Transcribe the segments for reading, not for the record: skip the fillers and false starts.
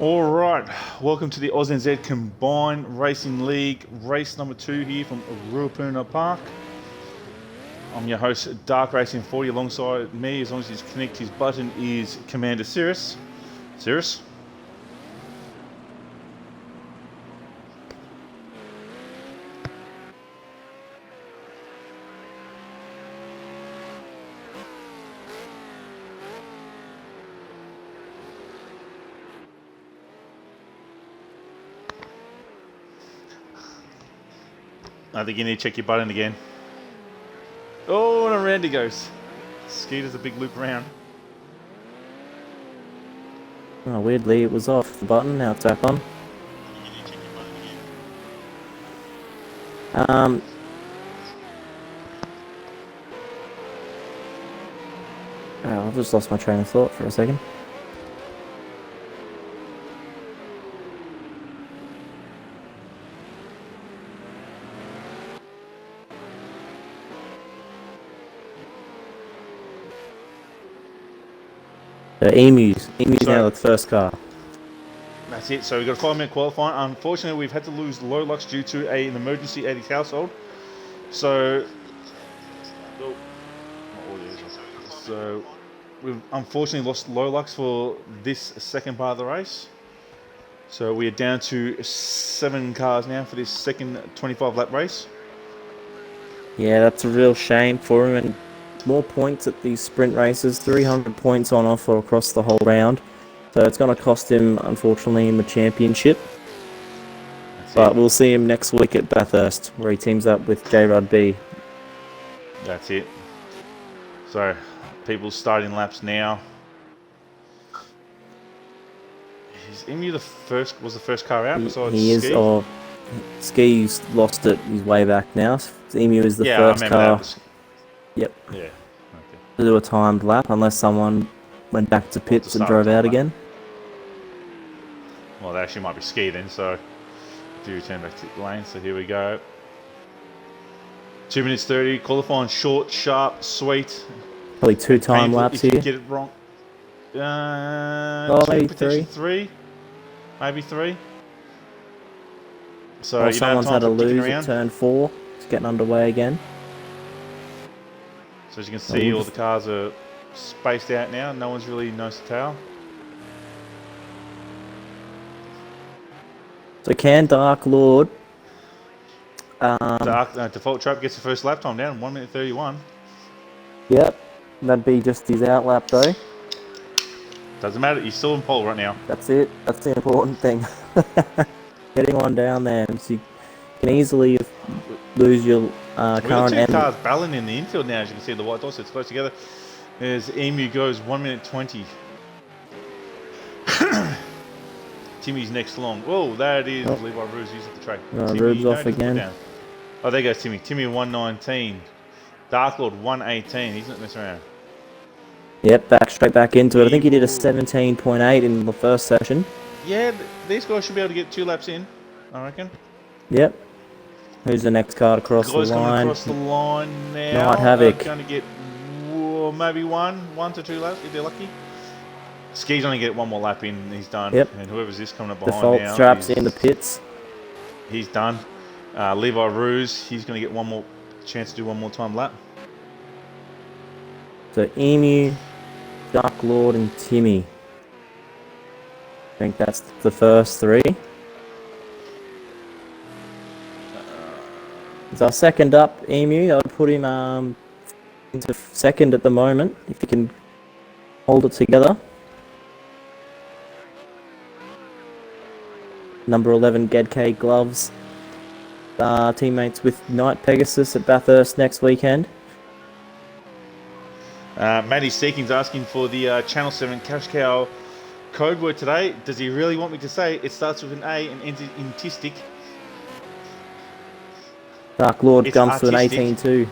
All right, welcome to the ANZ Combined Racing League, race number 2 here from Ruapuna Park. I'm your host, Dark Racing 40. Alongside me, as long as he's connected his button, is Commander Cirrus. Cirrus? I think you need to check your button again. Oh, and around he goes. Skeeter's a big loop around. Oh, weirdly, it was off the button. Now it's back on. Oh, I've just lost my train of thought for a second. Emu's now the first car. That's it. So we've got a 5-minute qualifying. Unfortunately, we've had to lose Lolux due to an emergency at his household. So we've unfortunately lost Lolux for this second part of the race. So we are down to 7 cars now for this second 25-lap race. Yeah, that's a real shame for him, and more points at these sprint races, 300 points on offer across the whole round. So it's going to cost him, unfortunately, in the championship. But we'll see him next week at Bathurst, where he teams up with J-Rod B. That's it. So people starting laps now. Is Emu the first car out besides He is. Ski? Oh, Ski's lost it. He's way back now. Emu is the first car. Yep. Yeah. Okay. To do a timed lap, unless someone went back to pits and drove out again. Well, that actually might be Ski then, so do return back to the lane. So here we go. 2 minutes 30, qualifying short, sharp, sweet. Probably 2 time laps here. If you get it wrong. Maybe 3. 3. Maybe 3. So someone's had a lose at turn 4. It's getting underway again. So as you can see, all the cars are spaced out now. No one's really nose to tail. So can Dark Lord... Default Trap gets the first lap time down, 1 minute 31. Yep, that'd be just his out lap though. Doesn't matter, he's still in pole right now. That's it, that's the important thing. Getting one down there, so you can easily lose your current end. We've got 2 cars battling in the infield now, as you can see the white dots, it's close together. As Emu goes 1 minute 20. Timmy's next long. Whoa, that is Levi Ruse using the track. Rube's off again. Oh, there goes Timmy. Timmy 119. Dark Lord 118. He's not messing around. Yep, straight back into it. I think he did a 17.8 in the first session. Yeah, these guys should be able to get 2 laps in, I reckon. Yep. Who's the next car to cross the line? Coming across the line now. Night Havoc. Going to get maybe 1 to 2 laps if they're lucky. Ski's only get 1 more lap in, he's done. Yep. And whoever's this coming up behind Default now, straps in the pits. He's done. Levi Ruse, he's going to get 1 more chance to do 1 more time lap. So Emu, Dark Lord, and Timmy. I think that's the first 3. He's our second up, Emu. I would put him into second at the moment, if he can hold it together. Number 11, Gedk Gloves. Teammates with Night Pegasus at Bathurst next weekend. Matty Seeking's asking for the Channel 7 Cash Cow code word today. Does he really want me to say it starts with an A and ends in tistic? Dark Lord jumps to an 18.2.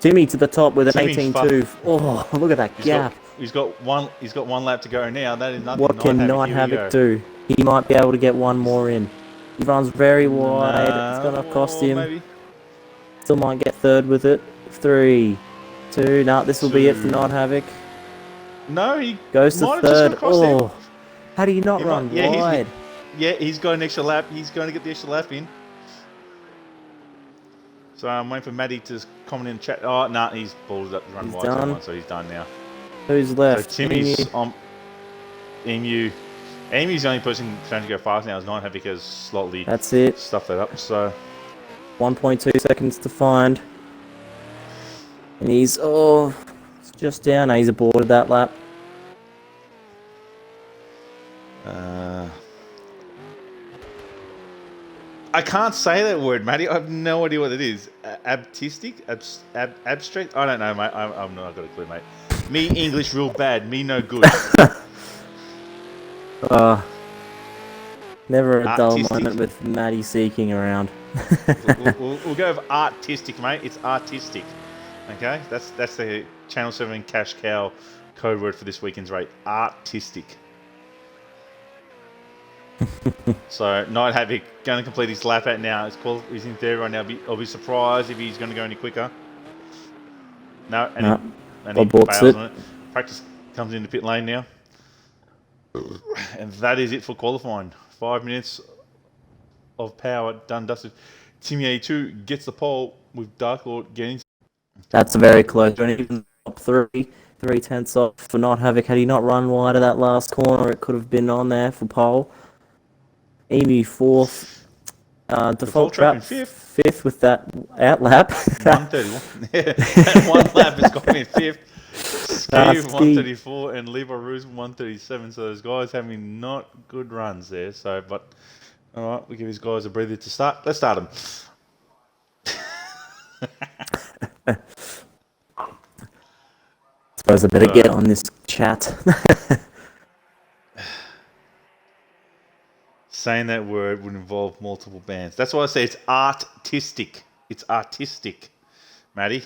Timmy to the top with an 18.2. Oh, look at that gap. He's got one lap to go now. That is nothing. What can Night Havoc do? He might be able to get 1 more in. He runs very wide. It's going to cost him. Maybe. Still might get 3rd with it. 3, 2. No, this will be it for Night Havoc. No, he goes to 3rd. Oh, How do you not He run might, yeah, wide? he's got an extra lap. He's going to get the extra lap in. So I'm waiting for Matty to comment in the chat. Oh, no, he's balled up the run He's wide, done. so he's done now. Who's left? So Timmy's on Emu. Emu's the only person trying to go fast now. Is not happy because slightly That's it. stuffed that up. So 1.2 seconds to find. And he's, it's just down. He's aborted that lap. I can't say that word, Matty. I have no idea what it is. Abtistic? Abstract? I don't know, mate. I'm not got a clue, mate. Me English real bad. Me no good. Never a dull Artistic. moment with Matty seeking around. we'll go with artistic, mate. It's artistic. Okay? That's the Channel 7 cash cow code word for this weekend's rate. Artistic. So, Night Havoc going to complete his lap out now. He's in third right now. I'll be surprised if he's going to go any quicker. No, and he fails on it. Practice comes into pit lane now. And that is it for qualifying. 5 minutes of power done, dusted. Timmy A2 gets the pole with Dark Lord getting... That's very close. Even top 3/10 off for Not Havoc. Had he not run wide of that last corner, it could have been on there for pole. Emu fourth. Default Trap fifth with that out lap. 131. Yeah, that one lap has got me in fifth. Ski 134 and Levi Ruse 137. So those guys having not good runs there. So, but all right, we give these guys a breather to start. Let's start them. Suppose I better get on this chat. Saying that word would involve multiple bands. That's why I say it's artistic. It's artistic, Matty.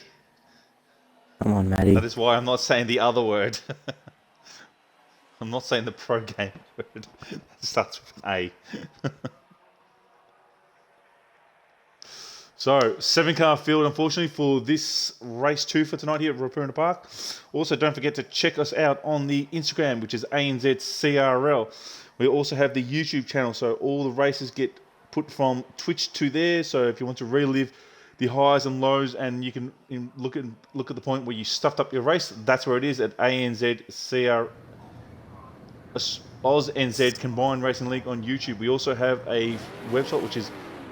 Come on, Matty. That is why I'm not saying the other word. I'm not saying the pro game word. That starts with an A. So, 7-car field, unfortunately, for this race 2 for tonight here at Ruapuna Park. Also, don't forget to check us out on the Instagram, which is ANZCRL. We also have the YouTube channel, so all the races get put from Twitch to there. So if you want to relive the highs and lows, and you can look at the point where you stuffed up your race, that's where it is at ANZCR AusNZ Combined Racing League on YouTube. We also have a website which is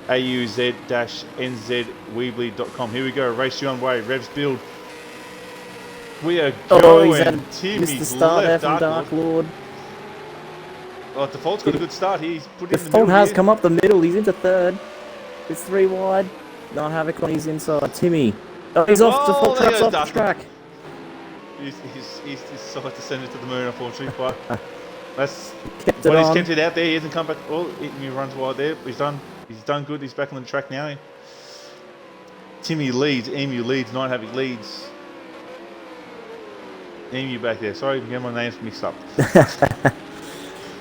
auz-nzweebly.com. Here we go, race 2 on way, revs build. We are going. Missed the start there from Dark Lord. Oh, Default's got a good start. He's put in the middle. Default has come up the middle. He's into third. It's 3 wide. Not Havoc on his inside. Timmy. Oh, he's off. Default Trap's off the track. He's decided to send it to the moon, unfortunately. But that's he's kept it out there. He hasn't come back. Well, he runs wide there. He's done good. He's back on the track now. Timmy leads. Emu leads. Night Havoc leads. Emu back there. Sorry, I'm getting my names mixed up.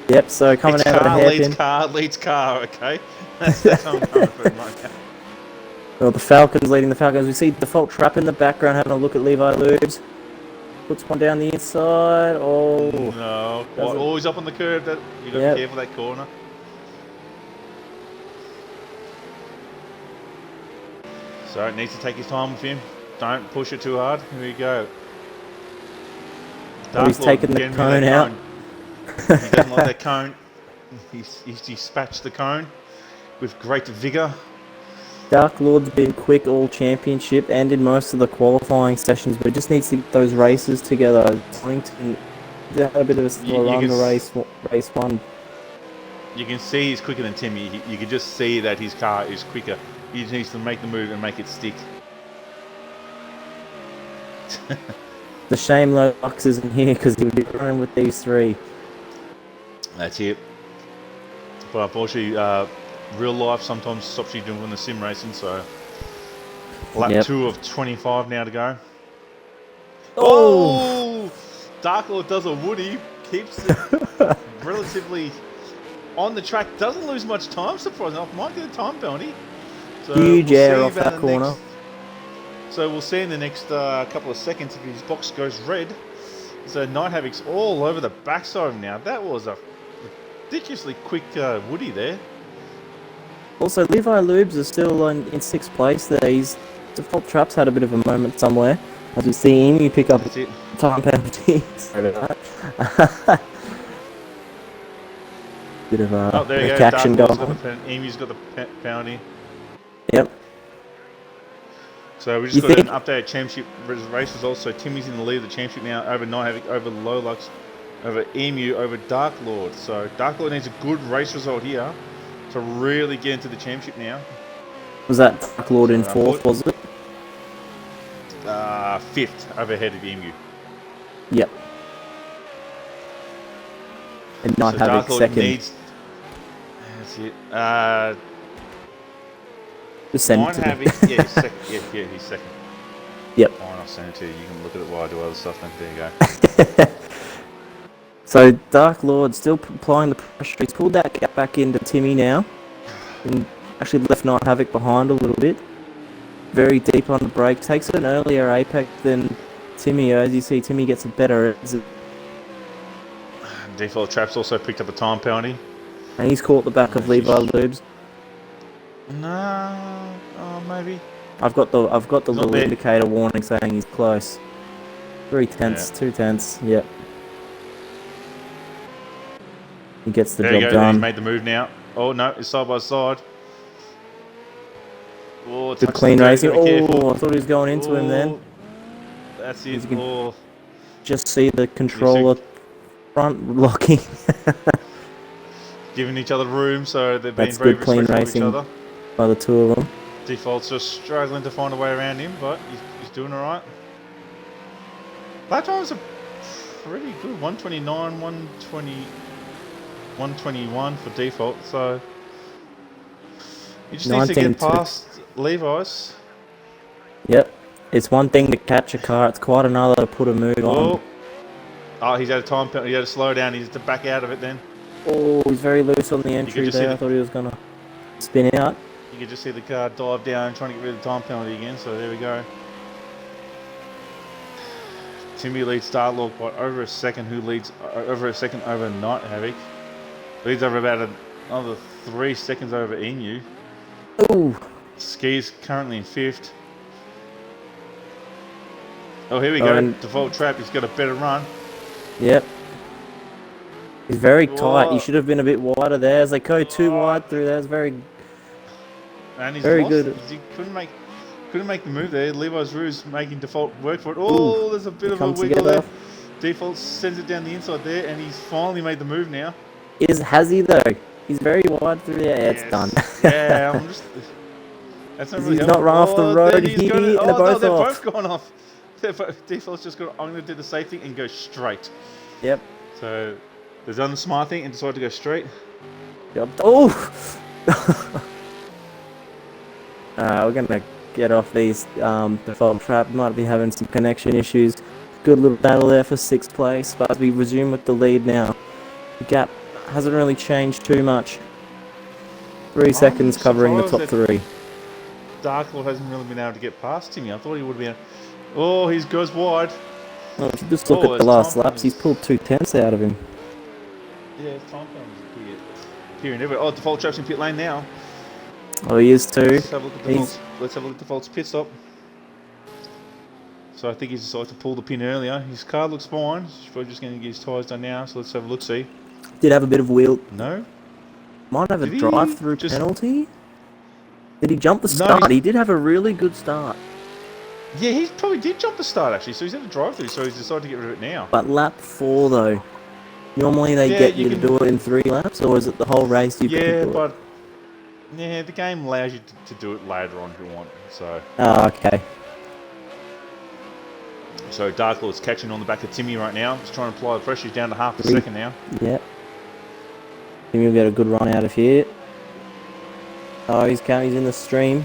Yep, so coming out of the hairpin. Leads car, okay? That's how I'm coming for it right now. Well, the Falcons leading the Falcons. We see Default Trap in the background having a look at Levi Lubes. Puts one down the inside. Oh. No. Always up on the curve. You've got to be careful that corner. So it needs to take his time with him. Don't push it too hard. Here we go. He's taking the cone out. He doesn't like that cone. He's dispatched the cone with great vigour. Dark Lord's been quick all championship and in most of the qualifying sessions, but just needs to get those races together. Torrington had a bit of a slow run to race 1. You can see he's quicker than Timmy. You can just see that his car is quicker. He just needs to make the move and make it stick. The shame Lox isn't here because he would be running with these 3. That's it. But unfortunately, real life sometimes stops you doing the sim racing. So lap 2 of 25 now to go. Oh! Dark Lord does a woody, keeps it relatively on the track. Doesn't lose much time. Surprisingly, might get a time penalty. So huge air off that corner. So we'll see in the next couple of seconds if his box goes red. So Night Havoc's all over the backside of him now. That was a ridiculously quick Woody there. Also, Levi Lubes is still in 6th place there. His default traps had a bit of a moment somewhere. As we see him, you pick up That's it. time penalty. Sorry about that. Bit of Oh, there you a go. action Dark going Lord's got on. the Emu's got the penalty. Yep. So we just You got think- an update championship race results. So Timmy's in the lead of the championship now over Night Havoc, over Lolux, over Emu, over Dark Lord. So Dark Lord needs a good race result here to really get into the championship now. Was that Dark Lord in So, 4th, was it? 5th overhead of Emu. Yep. And Night So Havoc Dark Lord 2nd. needs. That's it. Just send it Night to me. Havoc, yeah, he's second. Yeah, he's second. Yep. Fine, I'll send it to you. You can look at it while I do other stuff. Then there you go. So Dark Lord still applying the pressure. He's pulled that gap back into Timmy now, and actually left Night Havoc behind a little bit. Very deep on the brake. Takes an earlier apex than Timmy. As you see, Timmy gets a better exit, Default Traps also picked up a time penalty. and he's caught the back of Levi Lubes. No, maybe. I've got the Not little there. indicator warning saying he's close. 3 tenths, Yeah. 2 tenths. Yep. He gets the There you job go. He's done. made the move now. Oh no, it's side by side. Oh, Good touches clean the dirt, racing. gotta be careful. Oh, I thought he was going into him then. Oh, that's it. As you can- Oh, Just see the controller front locking. giving each other room, so they're being That's very good clean respectful of each racing. other. By the two of them. Default's just struggling to find a way around him, but he's doing all right. Lap times are pretty good. 129, 120, 121 for default. So he just needs to get 19.2. past Levi's. Yep. It's one thing to catch a car, it's quite another to put a move Oh, on. oh, he's had a time penalty. He had to slow down. He has to back out of it then. Oh, he's very loose on the entry just see there. I the- thought he was going to spin out. You could just see the car dive down, trying to get rid of the time penalty again. So there we go. Timmy leads Starlock by over a second. Who leads over a second over Night Havoc? Leads over about another 3 seconds over Emu. Ooh. Ski's currently in 5th. Oh, here we Oh, go. and- Default Trap. He's got a better run. Yep. He's very tight. Whoa. He should have been a bit wider there. As they go too wide through there, it's very... And he's Very lost. good. He couldn't make the move there. Levi's Ruse making Default work for it. Oh, there's a bit it of a comes wiggle together. there. Default sends it down the inside there, and he's finally made the move now. Has he though? He's very wide through there. Yeah, it's Yes. done. Yeah, I'm just. That's not He's really not helpful. run off the road then he's here. gonna- They're oh, no, both they're off. both gone off. Default's just gonna. I'm gonna do the safe thing and go straight. Yep. So they've done the smart thing and decided to go straight. Yep. Oh! We're going to get off these default trap. Might be having some connection issues. Good little battle there for 6th place. But as we resume with the lead now, the gap hasn't really changed too much. 3 seconds covering the top surprised 3. Dark Lord hasn't really been able to get past him. I thought he would have been. Oh, he goes wide. Well, if you just look Oh, at the there's last time laps, he's pulled 2 tenths out of him. Yeah, time penalties appearing everywhere. Oh, Default Trap's in pit lane now. Oh, he is too. Let's have a look at He's- Default's, let's have a look at Default's pit stop. So I think he's decided to pull the pin earlier. His car looks fine. He's probably just going to get his tyres done now. So let's have a look. See. Did have a bit of wheel. No. Might have a Did he drive-through just- penalty. Did he jump the No, start? he's- He did have a really good start. Yeah, he probably did jump the start actually. So he's had a drive-through. So he's decided to get rid of it now. But lap 4 though. Normally they Yeah, get you you to can- do it in 3 laps, or is it the whole race you Yeah, can do it? but yeah, the game allows you to do it later on if you want. So. Oh, okay. So Dark Lord's catching on the back of Timmy right now. He's trying to apply the pressure. He's down to half a Three. second now. Yep. Timmy will get a good run out of here. Oh, he's in the stream.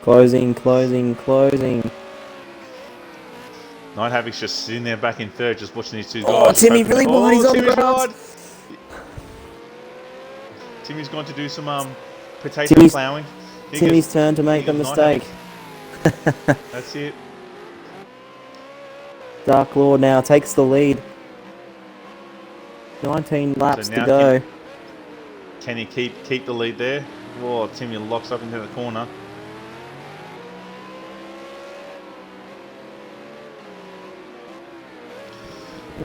Closing. Night Havoc's just sitting there back in third, just watching these two guys. Oh, Timmy hoping- really wide, he's on the Timmy's grass. wide. Timmy's going to do some potato Timmy's- ploughing. Here Timmy's goes- turn to make the here goes Night mistake. Havoc. That's it. Dark Lord now takes the lead. 19 laps So to now go. can he keep the lead there? Oh, Timmy locks up into the corner.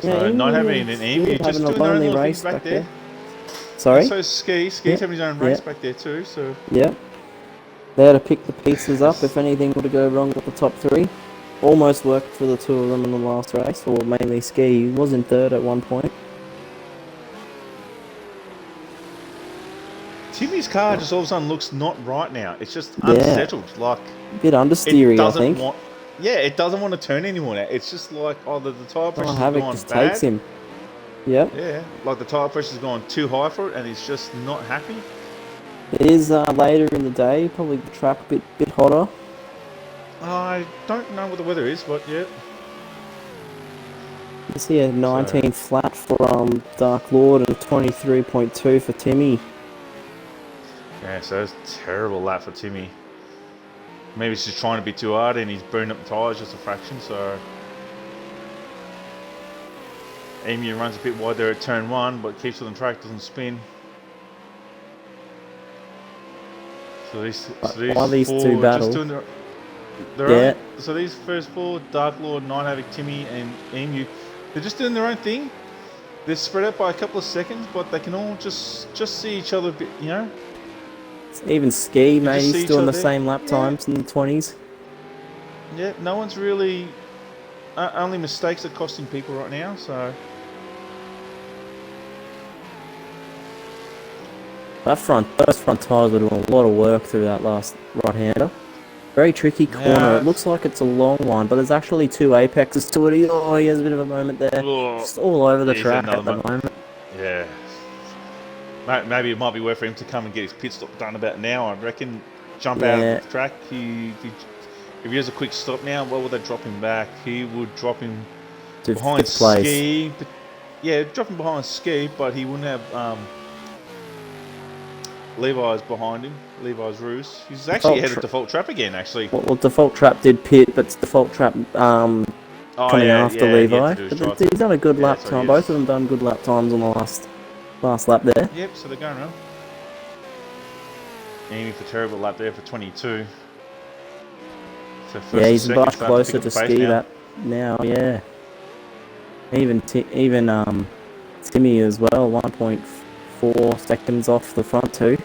So not having an Emu, just doing their own little things back there. Sorry? So Ski's having his own race back there too, so... Yeah. There to pick the pieces up if anything were to go wrong with the top three. Almost worked for the two of them in the last race, or mainly Ski. He was in third at one point. Timmy's car just all of a sudden looks not right now. It's just unsettled. Like a bit understeery, I think. It doesn't want to turn anymore now. It's just like either the tyre pressure's Havoc gone just bad. takes him. Yep. Yeah, like the tyre pressure's gone too high for it, and he's just not happy. It is later in the day, probably the track a bit hotter. I don't know what the weather is, but yeah. You see a 19 flat for Dark Lord and 23.2 for Timmy. Yeah, so it's a terrible lap for Timmy. Maybe he's just trying to be too hard and he's burning up the tyres just a fraction, so... Emu runs a bit wide there at turn 1, but keeps it on track, doesn't spin. So these two battle. Just doing their own. So these first four, Dark Lord, Night Havoc, Timmy and Emu, they're just doing their own thing. They're spread out by a couple of seconds, but they can all just see each other a bit, you know? Even Ski, mate, he's still in the same lap times in the 20s. Yeah, no one's really... only mistakes are costing people right now, so... Those front tyres were doing a lot of work through that last right-hander. Very tricky corner. Yeah. It looks like it's a long one, but there's actually two apexes to it. He has a bit of a moment there. Just all over the track at the moment. Yeah. Maybe it might be worth for him to come and get his pit stop done about now, I reckon. Jump out of the track. If he has a quick stop now, what would they drop him back? He would drop him behind Ski. But, yeah, drop him behind Ski, but he wouldn't have Levi's behind him. Levi's Roos. He's actually ahead of Default Trap again, actually. Well, Default Trap did pit, but Default Trap coming after Levi. But he's done a good lap time. Both of them done good lap times on the last lap there. Yep, so they're going around. Aiming for terrible lap there for 22. So he's much closer to Ski that now. Yeah. Even Timmy as well, 1.4 seconds off the front two.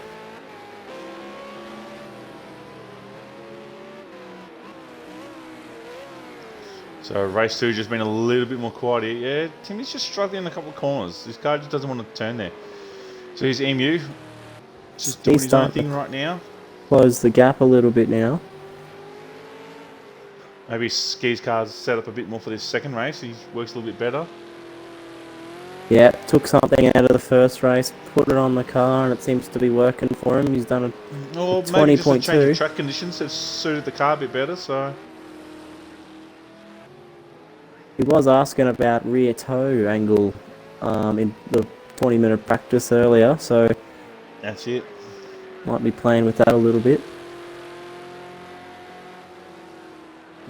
So race 2 just been a little bit more quiet here. Yeah, Timmy's just struggling in a couple of corners. This car just doesn't want to turn there. So here's Emu. Just doing his own thing right now. Close the gap a little bit now. Maybe Ski's car's set up a bit more for this second race. He works a little bit better. Yeah, took something out of the first race, put it on the car, and it seems to be working for him. He's done a 20.2. Maybe just a change of track conditions have suited the car a bit better, so... He was asking about rear toe angle in the 20-minute practice earlier, so... That's it. Might be playing with that a little bit.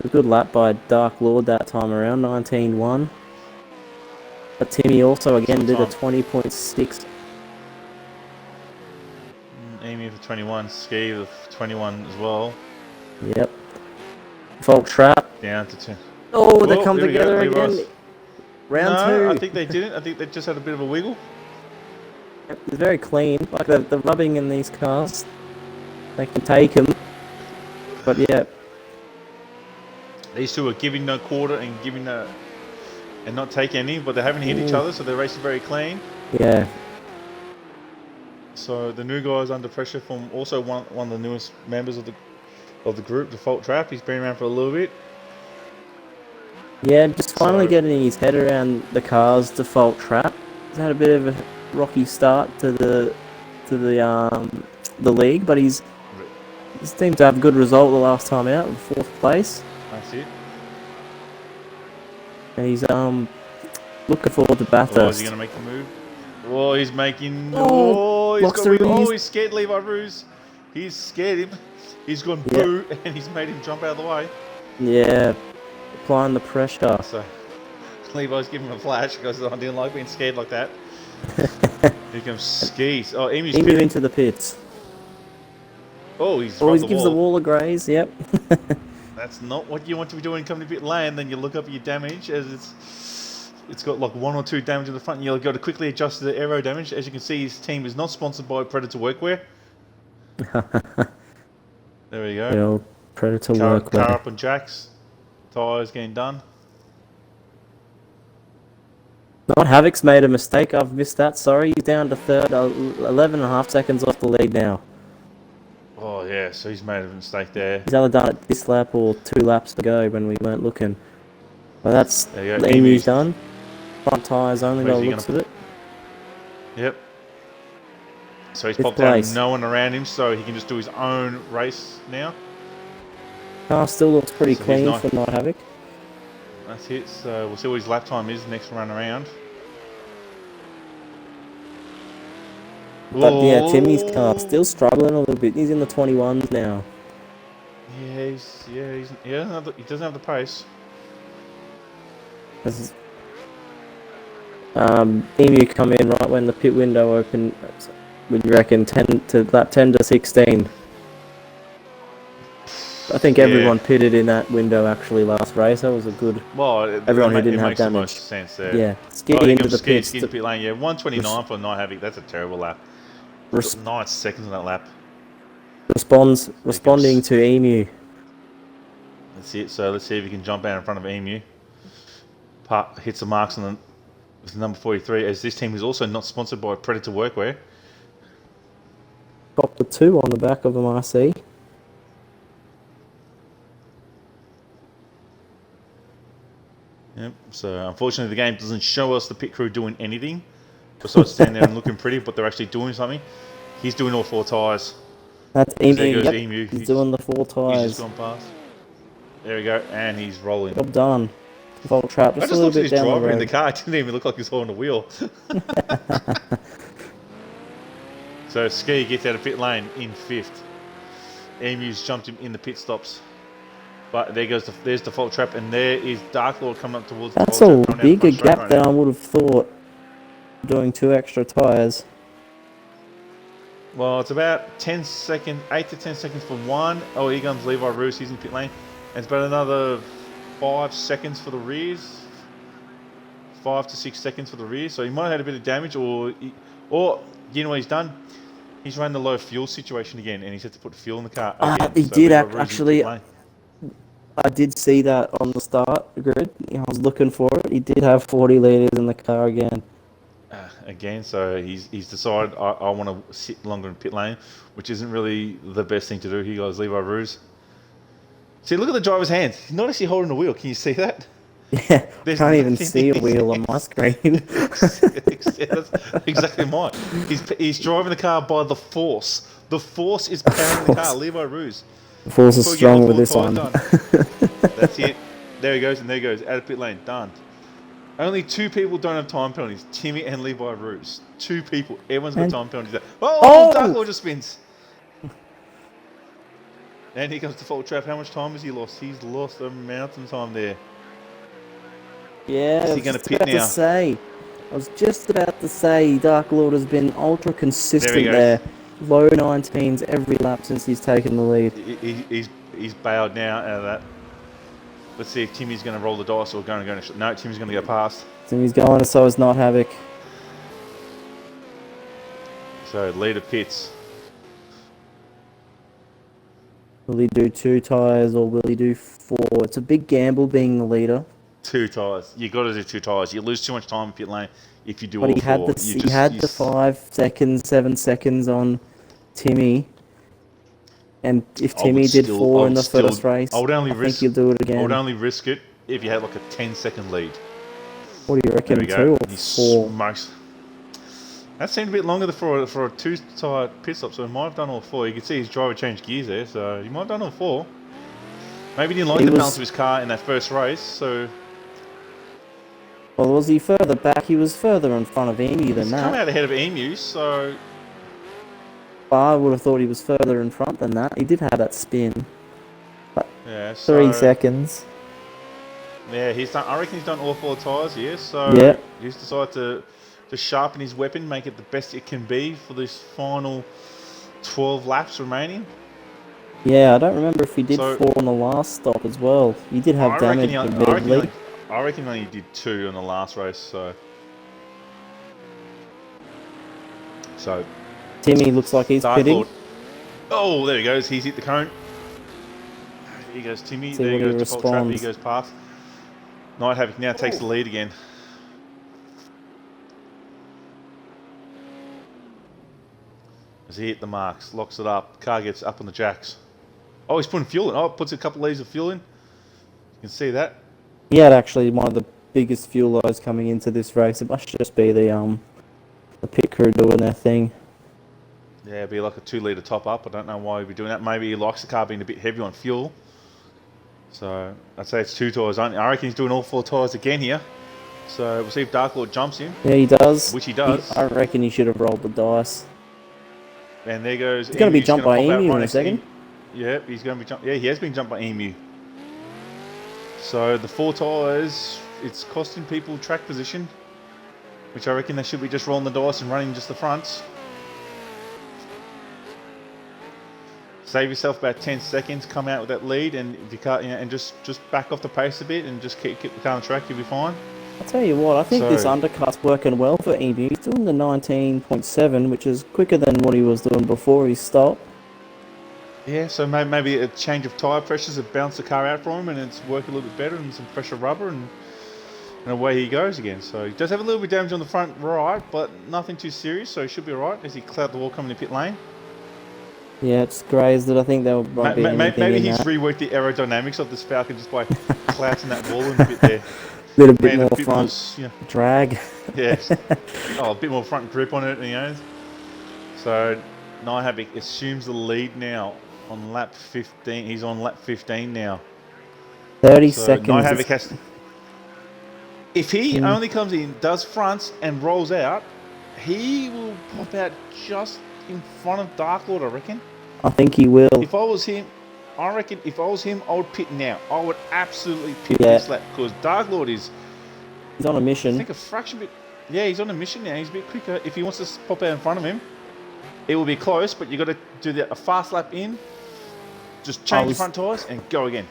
A good lap by Dark Lord that time around, 19.1. But Timmy also again did a 20.6. Amy for 21, Ski with 21 as well. Yep. Default Trap. Down to 10. Oh, they come together again. Round 2. No, I think they didn't. I think they just had a bit of a wiggle. Yep, it's very clean. Like the rubbing in these cars. They can take them. But yeah. These two are giving no quarter and giving no... and not take any, but they haven't hit each other, so their race is very clean. Yeah. So the new guy is under pressure from also one of the newest members of the group, Default Trap. He's been around for a little bit. Yeah, just finally getting his head around the car's Default Trap. He's had a bit of a rocky start to the league, but he's seemed to have a good result the last time out, in 4th place. That's it. And he's looking forward to Bathurst. Oh, is he going to make the move? Oh, he's making... he's scared Levi Roos. He's scared him. He's gone boo, and he's made him jump out of the way. Yeah, applying the pressure. So Levi's giving him a flash because I didn't like being scared like that. Here comes Skis. Oh, Emu's Emu pitting. into the pits. Oh, he's Always rubbed the gives the wall. wall a graze, yep. That's not what you want to be doing coming to pit lane. Then you look up your damage as it's got like 1 or 2 damage in the front. And you've got to quickly adjust to the aero damage. As you can see, his team is not sponsored by Predator Workwear. There we go. The old Predator Car workwear. up on jacks. Tyres getting done. Not Havoc's made a mistake. I've missed that. Sorry, he's down to third. 11.5 seconds off the lead now. Oh yeah, so he's made a mistake there. He's either done it this lap or 2 laps to go when we weren't looking. Well, that's There you go. Emu's done. Front tyres only by Where's the he looks of it. Yep. So he's Fifth popped out place. and no one around him, so he can just do his own race now. Car still looks pretty So he's clean not- for Not Havoc. That's it. So we'll see what his lap time is next run around. But yeah, Timmy's Oh. car still struggling a little bit. He's in the 21s now. Yeah, he doesn't have the pace. As, Emu come in right when the pit window opened. Would you reckon 10 to lap 10 to 16? I think everyone pitted in that window actually last race. That was a good. Well, Everyone who it didn't have makes the damage. most sense there. Yeah, Oh, skiddy he into comes the skid, pits. skid to pit lane. Yeah, 129 for Night Havoc. That's a terrible lap. Res- 9 seconds on that lap. responding to Emu. That's it. So let's see if he can jump out in front of Emu. Hits the marks on with number 43. As this team is also not sponsored by Predator Workwear. Got the 2 on the back of him, I see. Yep. So unfortunately, the game doesn't show us the pit crew doing anything besides standing there and looking pretty, but they're actually doing something. He's doing all 4 tyres. That's There Emu. goes Yep. Emu. He's doing the 4 He's tyres. just gone past. There we go, and he's rolling. Job done. Volt trap I just a just little looked at bit his down the driver in the road. car. It didn't even look like he's holding a wheel. So Ski gets out of pit lane in 5th. Emu's jumped him in the pit stops. But there's the fault trap, and there is Dark Lord coming up towards That's the a fault trap. coming down the bigger front straight gap right than now. I would have thought. Doing 2 extra tyres. Well, it's about 10 seconds, 8 to 10 seconds for one. Oh, here comes Levi Roos. He's in pit lane. And it's about another 5 seconds for the rears. 5 to 6 seconds for the rear. So he might have had a bit of damage, or you know what he's done? He's run the low fuel situation again, and he's had to put fuel in the car again. He So did Levi Roos is in actually. pit lane. I did see that on the start grid. I was looking for it. He did have 40 litres in the car again. Again, so he's decided I want to sit longer in pit lane, which isn't really the best thing to do. Here goes Levi Roos. See, look at the driver's hands. He's not actually holding the wheel. Can you see that? Yeah, There's can't even nothing see a in wheel his on my hands. screen. That's exactly mine. He's driving the car by the force. The force is powering the car. Levi Roos. The force is Before we get strong the with this full one. tyre done. That's it. There he goes, and there he goes. Out of pit lane. Done. Only 2 people don't have time penalties. Timmy and Levi Roos. 2 people. Everyone's got And- time penalties. Oh! Oh! Dark Lord just spins. And here comes the fault trap. How much time has he lost? He's lost a mountain time there. Yeah, Is I he was gonna just pit about now? to say. I was just about to say Dark Lord has been ultra consistent goes. there. Low 19s every lap since he's taken the lead. He's bailed now out of that. Let's see if Timmy's going to roll the dice or going to... No, Timmy's going to go past. So he's going, and so is Not Havoc. So, leader pits. Will he do 2 tyres or will he do 4? It's a big gamble being the leader. 2 tyres. You got to do 2 tyres. You lose too much time in pit lane if you do But all he had 4. the 5 seconds, 7 seconds on Timmy. And if Timmy did 4 in the first race, I think he'll do it I would again. only risk it if you had like a 10-second lead. What do you There reckon, we 2 go. or He 4? smokes. That seemed a bit longer for a 2-tyre pit stop, so he might have done all 4. You can see his driver changed gears there, so he might have done all 4. Maybe he didn't like the balance of his car in that first race, so... Well, was he further back? He was further in front of Emu than He's come that. out ahead of Emu, so... I would have thought he was further in front than that. He did have that spin. Yeah, so... 3 seconds. Yeah, I reckon he's done all 4 tyres here, so... Yeah. He's decided to to sharpen his weapon, make it the best it can be for this final 12 laps remaining. Yeah, I don't remember if he did So- 4 on the last stop as well. He did have damage, admittedly. I reckon he only did 2 on the last race. So Timmy looks like he's Dark pitting. Lord. Oh, there he goes. He's hit the cone. Here goes Timmy. See There he what he goes. Default trap. He responds. goes past. Night Havoc now takes the lead again. As he hit the marks, locks it up. Car gets up on the jacks. Oh, he's putting fuel in. Oh, puts a couple of litres of fuel in. You can see that. He had actually one of the biggest fuel loads coming into this race. It must just be the pit crew doing their thing. Yeah, it'd be like a 2 litre top up. I don't know why he'd be doing that. Maybe he likes the car being a bit heavy on fuel. So I'd say it's 2 tyres only. I reckon he's doing all 4 tyres again here. So we'll see if Dark Lord jumps him. Yeah, he does. Which he does. I reckon he should have rolled the dice. And there goes. He's going to be Emu's jumped gonna by pop out Emu right in a next to second. him. Yeah, he's going to be jumped. Yeah, he has been jumped by Emu. So the 4 tyres, it's costing people track position, which I reckon they should be just rolling the dice and running just the fronts. Save yourself about 10 seconds, come out with that lead, and if you can't, and just back off the pace a bit and just keep the car on the track, you'll be fine. I'll tell you what, I think this So- undercut's working well for Emu. He's doing the 19.7, which is quicker than what he was doing before he stopped. Yeah, so maybe a change of tyre pressures have bounced the car out for him, and it's working a little bit better, and some fresher rubber, and away he goes again. So he does have a little bit of damage on the front right, but nothing too serious, so he should be alright as he cloud the wall coming in the pit lane. Yeah, it's grazed it. I think there might be anything Maybe in he's that. reworked the aerodynamics of this Falcon just by clouting that wall in a bit there. Little bit Man, more a bit front more, drag. yeah. Oh, a bit more front grip on it, you know. So Night Havoc assumes the lead now on lap 15. He's on lap 15 now. 30 So seconds. Night is- Havoc has to, if he only comes in, does fronts and rolls out, he will pop out just in front of Dark Lord, I reckon. I think he will. If I was him, I reckon if I was him, I would pit now. I would absolutely pit Yeah. this lap because Dark Lord is, He's on a I mission. think, a fraction bit. Yeah, he's on a mission now. He's a bit quicker. If he wants to pop out in front of him, it will be close. But you got to do a fast lap in. Just change your front tyres and go again.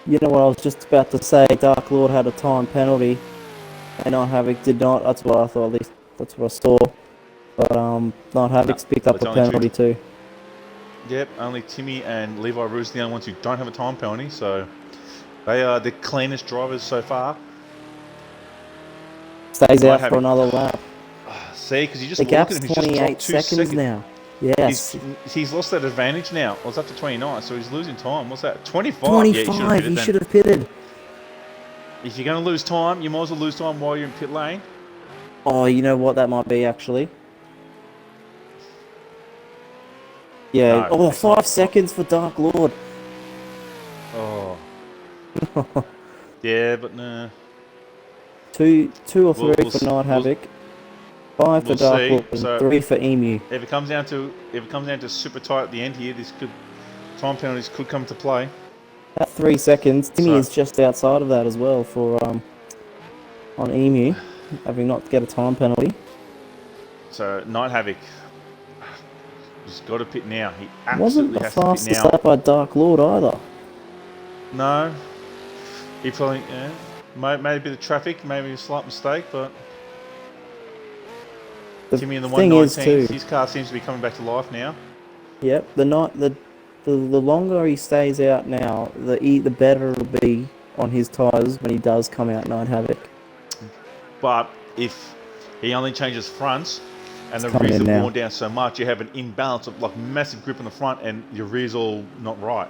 You know what I was just about to say? Dark Lord had a time penalty, and Night Havoc did not. That's what I thought. At least that's what I saw. But Night Havoc's picked up it's a only penalty too. Yep, only Timmy and Levi Roos are the only ones who don't have a time penalty. So they are the cleanest drivers so far. Stays Night out for Havoc. another lap. See, because you just The look at gap's him, he's just 28 dropped 2 seconds now. Yes. He's lost that advantage now. Well, it's up to 29, so he's losing time. What's that? 25. 25. He should have pitted. If you're going to lose time, you might as well lose time while you're in pit lane. Oh, you know what that might be actually. Yeah. No, Oh, it's 5 not. seconds for Dark Lord. Oh. Yeah, but nah. Two or We'll- 3 we'll for s- Night we'll- Havoc. 5 for we'll Dark see. Lord. And So- 3 for Emu. If it comes down to super tight at the end here, time penalties could come to play. At 3 seconds, Timmy So- is just outside of that as well for on Emu, having not get a time penalty. So Night Havoc, he's got to pit now. He Wasn't absolutely the has to pit fastest now. lap by Dark Lord either. No, he probably maybe the traffic, maybe a slight mistake, but The Timmy in the thing is 119, too, his car seems to be coming back to life now. yep, the longer he stays out now, the better it'll be on his tyres when he does come out Night Havoc. But if he only changes fronts and the coming rears in are now. worn down so much, you have an imbalance of like massive grip on the front and your rear's all not right.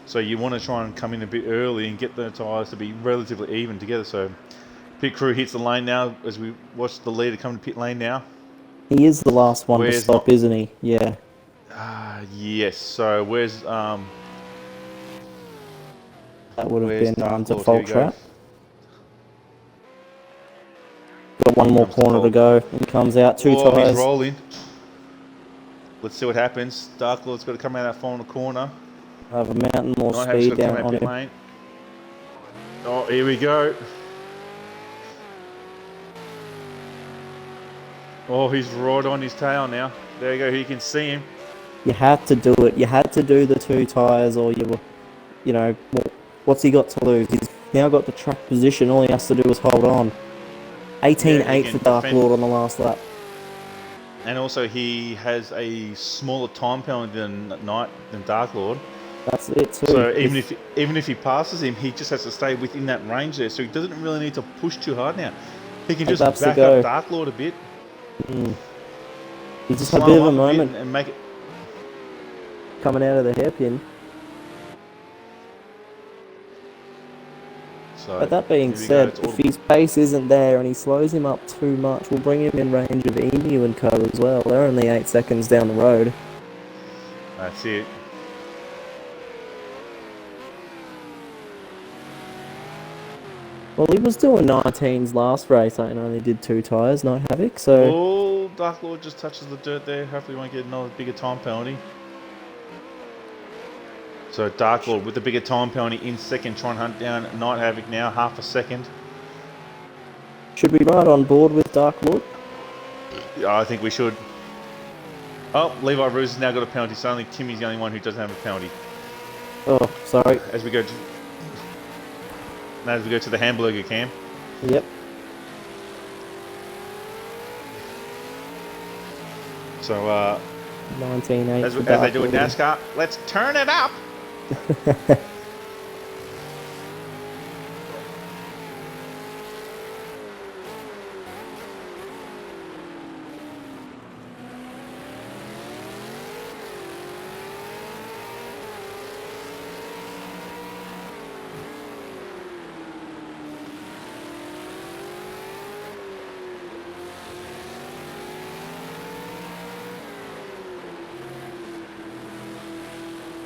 So you want to try and come in a bit early and get the tyres to be relatively even together. So pit crew hits the lane now as we watch the leader come to pit lane now. He is the last one to Where's stop, not- isn't he? Yeah. Yes. So where's That would have where's been Dark Lord? Here default we go. trap. Got one more comes the corner to fault. go. He comes out, 2 Oh, he's tyres. rolling. Let's see what happens. Dark Lord's got to come out of that final corner. Have a mountain more Night Havoc's speed got to come down out on pit him. lane. Oh, here we go. Oh, he's right on his tail now. There you go. You can see him. You had to do it. You had to do the 2 tyres, or you were, what's he got to lose? He's now got the track position. All he has to do is hold on. 18.8 for Dark Lord on the last lap. And also, he has a smaller time penalty than Dark Lord. That's it too. So even if he passes him, he just has to stay within that range there. So he doesn't really need to push too hard now. He can just back up Dark Lord a bit. He just had a bit of a moment and make it coming out of the hairpin. So, but that being said, if his pace isn't there and he slows him up too much, we'll bring him in range of Emu and Co as well. They're only 8 seconds down the road. That's it. Well, he was doing 19s last race and only did 2 tyres, no Havoc, so... Oh, Dark Lord just touches the dirt there. Hopefully he won't get another bigger time penalty. So Dark Lord with the bigger time penalty in second, trying to hunt down Night Havoc now, half a second. Should we ride on board with Dark Lord? Yeah, I think we should. Oh, Levi Ruse has now got a penalty, so only Timmy's the only one who doesn't have a penalty. Oh, sorry. As we go to the hamburger cam. Yep. So, 19.8 as they do in NASCAR, let's turn it up.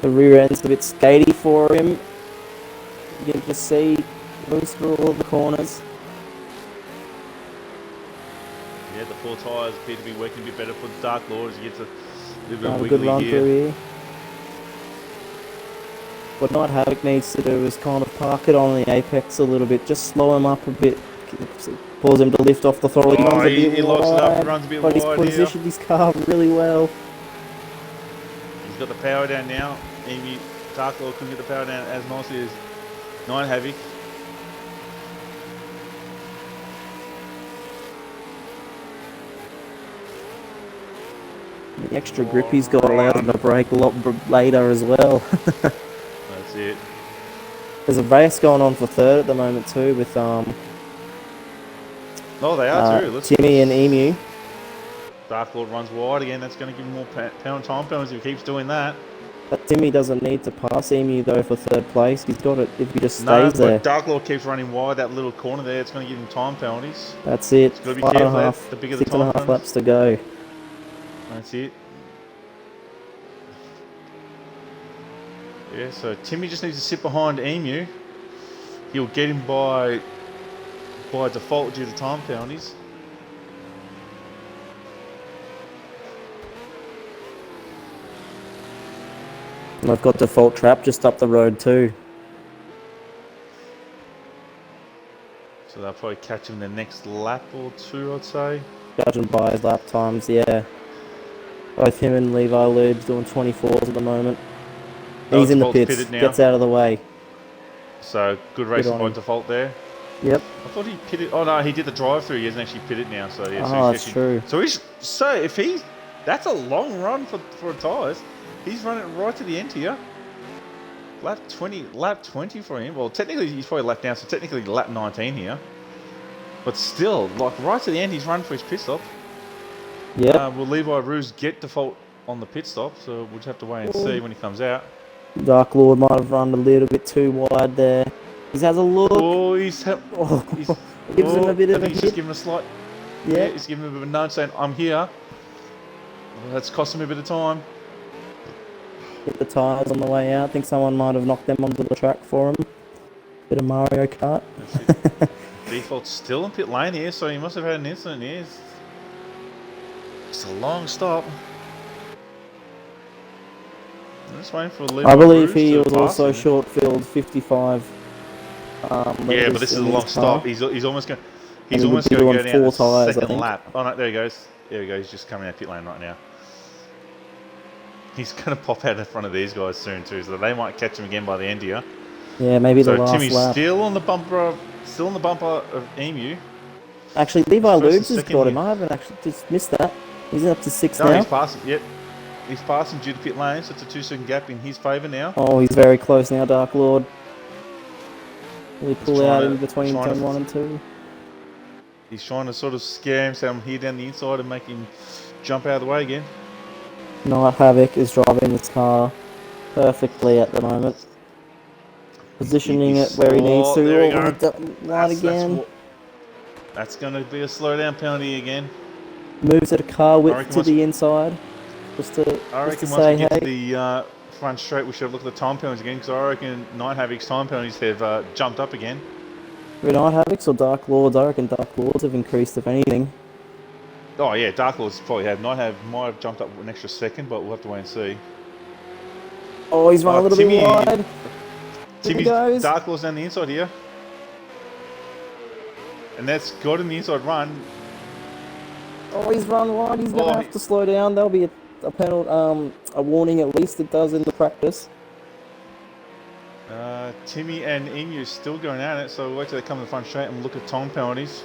The rear end's a bit skatey for him. You can just see moves through all the corners. Yeah, the 4 tyres appear to be working a bit better for the Dark Lord as he gets a little bit Have of a good wiggly run here. through here. What Night Havoc needs to do is kind of park it on the apex a little bit, just slow him up a bit, cause him to lift off the throttle. He runs a bit he locks it up and runs a bit but wide he's positioned his car really well. He's got the power down now. Amy Dark Lord couldn't get the power down as nicely as Night Havoc. The extra grip he's got allows him to brake a lot later as well. That's it. There's a race going on for third at the moment too with Oh, they are too. Timmy and Emu. Dark Lord runs wide again. That's going to give him more time penalties if he keeps doing that. But Timmy doesn't need to pass Emu though for third place. He's got it if he just stays there. But Dark Lord keeps running wide that little corner there. It's going to give him time penalties. That's it. It's got to be careful. The bigger the time 6.5 laps to go. That's it. Yeah, so Timmy just needs to sit behind Emu. He'll get him by default due to time penalties. And I've got default trap just up the road too. So they'll probably catch him the next lap or two, I'd say. Judging by his lap times, yeah. Both him and Levi Lubes doing 24s at the moment. He's in the pits, gets out of the way. So good racing by default there. Yep. I thought he pitted. Oh no, he did the drive-through. He hasn't actually pitted now. So yeah. Oh, that's true. So if he's, that's a long run for tyres. He's running right to the end here. Lap 20 for him. Well, technically he's probably lap down, so technically lap 19 here. But still, like right to the end, he's run for his pit stop. Yeah. Will Levi Ruse get default on the pit stop? So we'll just have to wait and see when he comes out. Dark Lord might have run a little bit too wide there. He has a look. Oh, gives him a bit of a hit. He's just giving him a slight. Yeah. He's giving him a bit of a nudge saying, "I'm here." Well, that's costing him a bit of time. Hit the tyres on the way out. I think someone might have knocked them onto the track for him. Bit of Mario Kart. Default's still in pit lane here, so he must have had an incident here. It's a long stop. I'm just waiting for Levi I believe Ruse he to was pass also him. short filled 55. Yeah, but this is a long stop. He's almost going. He's And he almost would going be to go doing down 4 tyres, I second think. lap. Oh no, there he goes. There we go. He's just coming out pit lane right now. He's going to pop out in front of these guys soon too, so they might catch him again by the end here. Yeah, maybe the So last Timmy's lap. still on the bumper of Emu. Actually, Levi First and Lubes has second got him. here. I haven't actually just missed that. He's up to 6 No, now. he's passing. Yep, he's passing due to pit lane, so it's a 2-second gap in his favour now. Oh, he's very close now, Dark Lord. Will he pull out trying in to- between trying to- turn 1 and 2? He's trying to sort of scare him, so I'm here down the inside and make him jump out of the way again. Night Havoc is driving this car perfectly at the moment. Positioning it where he needs to. There we Oh, go. line again. That's going to be a slowdown penalty again. Moves at a car width reckon to once- the inside. Just to I say, reckon once we get hey. to the front straight, we should have looked at the time penalties again, because I reckon Night Havoc's time penalties have jumped up again. Night Havocs or Dark Lords? I reckon Dark Lords have increased, if anything. Oh yeah, Dark Lords probably have. Night Havoc might have jumped up an extra second, but we'll have to wait and see. Oh, he's run a little bit wide. Timmy's goes. Dark Lord's down the inside here. And that's got in the inside run. Oh, he's run wide. He's going to have he- to slow down. There'll be a penalty, a warning at least. It does in the practice. Timmy and Emu still going at it, so we'll wait till they come to the front straight and look at time penalties.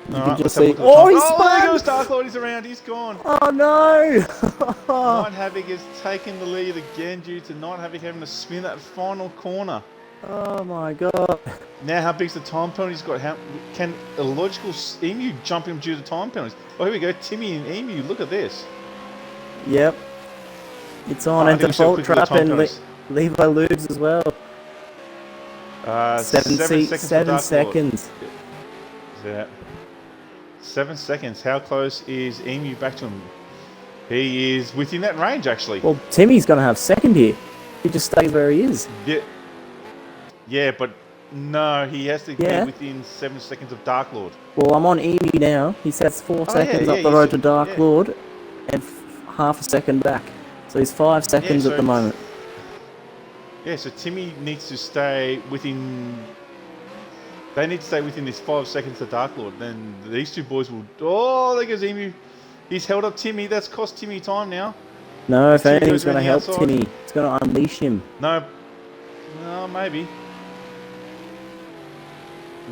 You All can right, just let's have a see. look at the Oh, time- he there spun! goes Dark Lord. He's around. He's gone. Oh no! Night Havoc has taken the lead again due to Night Havoc having to spin that final corner. Oh my god! Now, how big's the time penalty he's got? How can a logical Emu jump him due to time penalties? Oh, here we go. Timmy and Emu. Look at this. Yep. It's on I and think we should have default quick look at trap time and penalties. Levi Lubes as well. 7 7 seconds. Yeah. 7 seconds. How close is Emu back to him? He is within that range, actually. Well, Timmy's going to have second here. He just stays where he is. Yeah. Yeah, but no, he has to Yeah. be within 7 seconds of Dark Lord. Well, I'm on Emu now. He says 4 seconds up the road to Dark Lord and half a second back. So he's 5 seconds so at the moment. Yeah, so Timmy needs to stay within. They need to stay within this 5 seconds of Dark Lord. Then these two boys will. Oh, there goes Emu. He's held up Timmy. That's cost Timmy time now. No, if Timmy anything's goes going to around the help outside. Timmy, it's going to unleash him. No, maybe.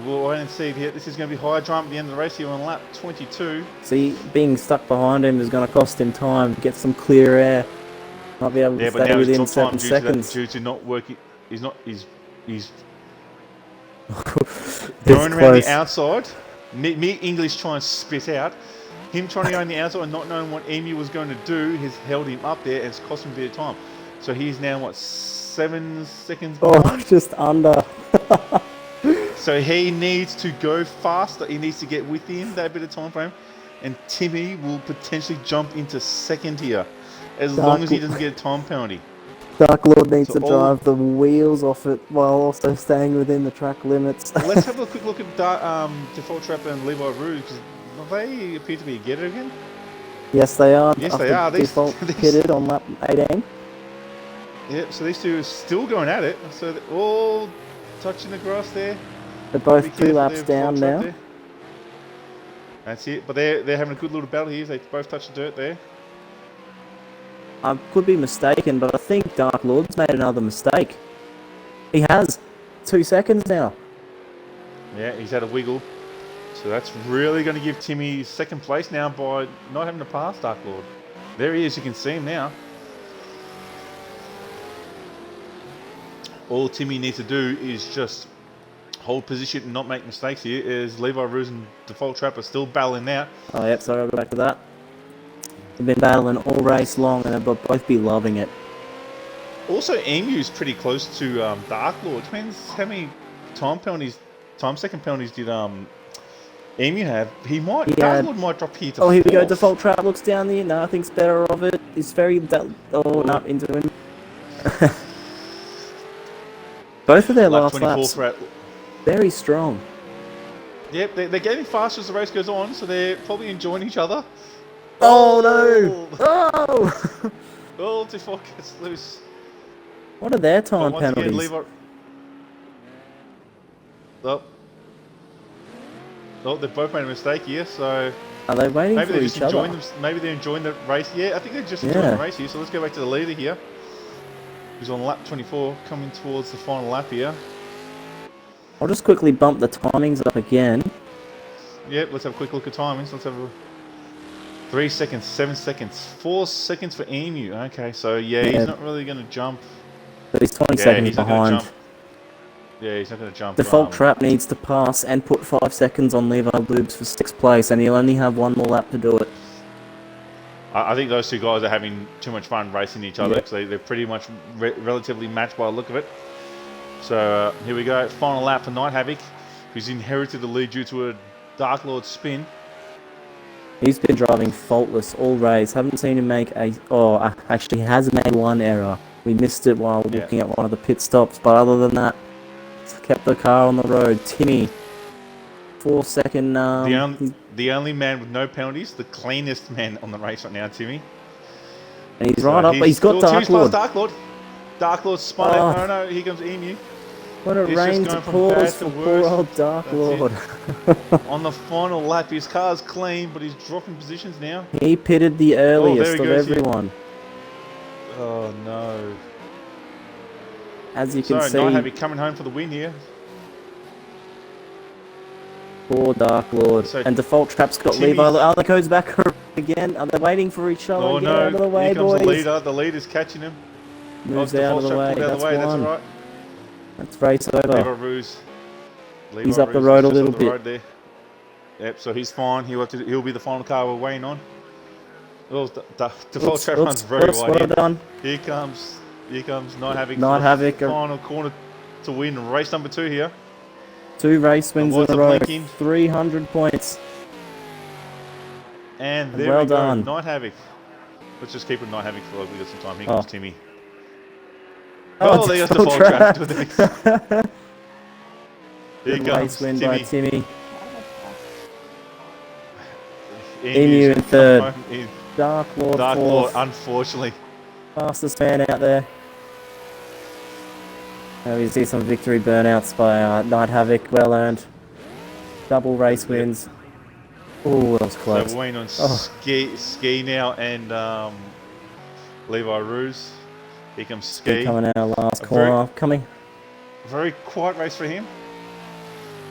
We'll wait and see. This is going to be high jump at the end of the race here on lap 22. See, being stuck behind him is going to cost him time. Get some clear air. Might be able to Yeah, but stay now he's within dropped time 7 seconds. due to not working. He's This going around close. the outside. Me English trying to spit out. Him trying to go on the outside and not knowing what Emu was going to do has held him up there and it's cost him a bit of time. So he's now, what, 7 seconds Oh, behind? just under. So he needs to go faster. He needs to get within that bit of time frame. And Timmy will potentially jump into second here. As long as he doesn't get a time penalty. Dark Lord needs So to drive the wheels off it while also staying within the track limits. Let's have a quick look at Default Trap and Levi Rouge, because they appear to be a getter again. Yes, they are. Yes, After they are. Default pitted on lap 18. Yep, so these two are still going at it. So they're all touching the grass there. They're both Be 2 careful laps there, down Default Trap now. there. That's it. But they're having a good little battle here. They both touch the dirt there. I could be mistaken, but I think Dark Lord's made another mistake. He has. 2 seconds now. Yeah, he's had a wiggle. So that's really going to give Timmy second place now by not having to pass Dark Lord. There he is. You can see him now. All Timmy needs to do is just hold position and not make mistakes here, as Levi Rouge and Default Trap are still battling out. Oh, yep, sorry, I'll go back to that. They've been battling all race long and they'll both be loving it. Also, Emu's pretty close to Dark Lord. Depends how many time second penalties did Emu have. He might, Dark Lord might drop here to Oh, here we go, fourth. Default Trap looks down there. No, thinks better of it. He's very... Oh, no, into him. Both of their Lap last 24 laps, for very strong. Yep, they're getting faster as the race goes on, so they're probably enjoying each other. Oh, no! Oh! Oh, Default gets loose. What are their But time once again, penalties? Levi... Oh. Oh, they've both made a mistake here, so Are they waiting maybe for they're just each other? enjoying them. Maybe they're enjoying the race. Yeah, I think they're just enjoying the Yeah. race here. So let's go back to the leader here, who's on lap 24, coming towards the final lap here. I'll just quickly bump the timings up again. Yep, let's have a quick look at timings. Let's have a 3 seconds, 7 seconds, 4 seconds for Emu. Okay, so yeah, he's not really going to jump. But he's 20 Yeah, seconds he's not going to behind. jump. Yeah, he's not going to jump. Default Trap needs to pass and put 5 seconds on Levi Lubes for 6th place, and he'll only have one more lap to do it. I think those two guys are having too much fun racing each other because they're pretty much relatively matched by the look of it. So here we go, final lap for Night Havoc, who's inherited the lead due to a Dark Lord spin. He's been driving faultless all race. Haven't seen him make a... Oh, actually, he has made one error. We missed it while looking at one of the pit stops, but other than that, he's kept the car on the road. Timmy, 4 second... the only man with no penalties, the cleanest man on the race right now, Timmy. And he's right up, but he's got Dark Lord. Dark Lord. Dark Lord spun out. Oh no, here comes Emu. What a rain to pause for poor old Dark Lord. On the final lap, his car's clean, but he's dropping positions now. He pitted the earliest of everyone. Oh no. As you can see... Night Havoc coming home for the win here. Poor Dark Lord. So and Default Trap's got Levi. Oh, the code's back again. Are they waiting for each other? Oh Get no, out of the way, here comes boys. the leader. The leader's catching him. Moves out of the way. That's one. That's all right. That's race over. He's up the road a little bit. There. Yep, so he's fine. He'll be the final car we're waiting on. Oh, Default Trap runs very wide. Well done. Here comes Night Havoc. Night Havoc. Final corner to win race number 2 here. 2 race wins in a row. 300 points. And there well we go. done. Night Havoc. Let's just keep it Night Havoc for we got some time. Here comes Timmy. Oh, there goes Default Trap. Here comes race win by Timmy. Emu in third. Dark Lord fourth. Unfortunately. Fastest man out there. Now we see some victory burnouts by Night Havoc. Well earned. Double race wins. Oh, that was close. So we're waiting on Ski now and Levi Ruse. Here comes Ski. Coming out last corner. Very quiet race for him.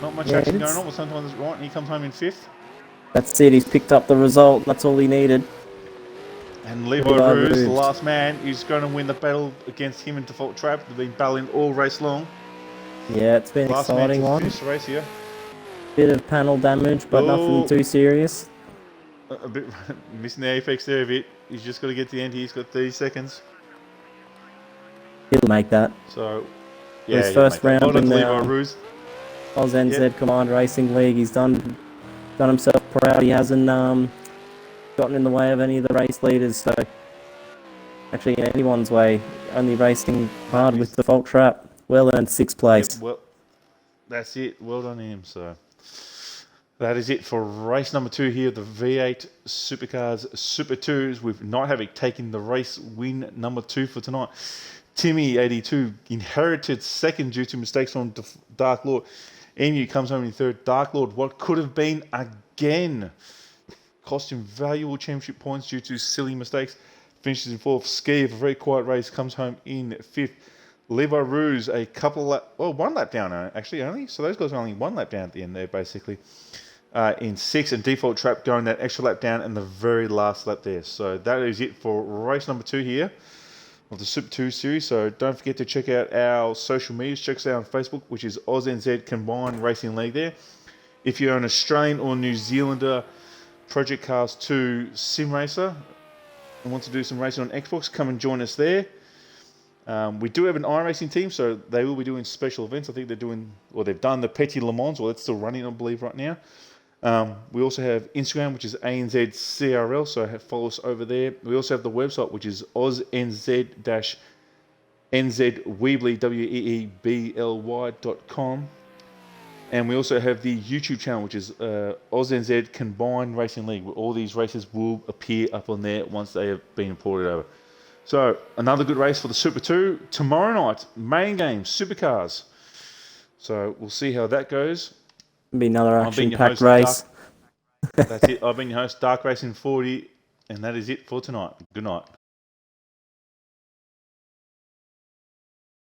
Not much action going on, but sometimes it's right, and he comes home in 5th. That's it, he's picked up the result. That's all he needed. And Levi Ruse, the last man, is going to win the battle against him and Default Trap. They've been battling all race long. Yeah, it's been an exciting one. Finish the race here. Bit of panel damage, but nothing too serious. A bit missing the apex there a bit. He's just got to get to the end here. He's got 30 seconds. He'll make that. So, yeah, his first round in the ANZCRL Command Racing League. He's done himself proud. He hasn't gotten in the way of any of the race leaders. So, actually, in anyone's way, only racing hard with Default Trap. Well earned 6th place. Yep, well, that's it. Well done him. So, that is it for race number 2 here, the V8 Supercars Super 2s, with Night Havoc taking the race win number 2 for tonight. Timmy, 82, inherited 2nd due to mistakes from Dark Lord. Emu comes home in 3rd. Dark Lord, what could have been again, cost him valuable championship points due to silly mistakes. Finishes in 4th. Ski, a very quiet race, comes home in 5th. Levi Ruse, a couple lap, one lap down actually only. So those guys are only 1 lap down at the end there basically. In 6th, and Default Trap going that extra lap down in the very last lap there. So that is it for race number 2 here of the Super 2 series. So don't forget to check out our social medias. Check us out on Facebook, which is ANZCRL Combined Racing League there. If you're an Australian or New Zealander Project Cars 2 sim racer and want to do some racing on Xbox, come and join us there. We do have an iRacing team, so they will be doing special events. I think they're doing, or they've done the Petit Le Mans, or that's still running, I believe, right now. We also have Instagram, which is ANZCRL, so follow us over there. We also have the website, which is AusNZ-NZWeebly.com. And we also have the YouTube channel, which is AusNZ Combined Racing League, where all these races will appear up on there once they have been imported over. So, another good race for the Super 2. Tomorrow night, main game, Supercars. So, we'll see how that goes. Be another I've been your action-packed host, race. That's it. I've been your host, Dark Racing 40, and that is it for tonight. Good night.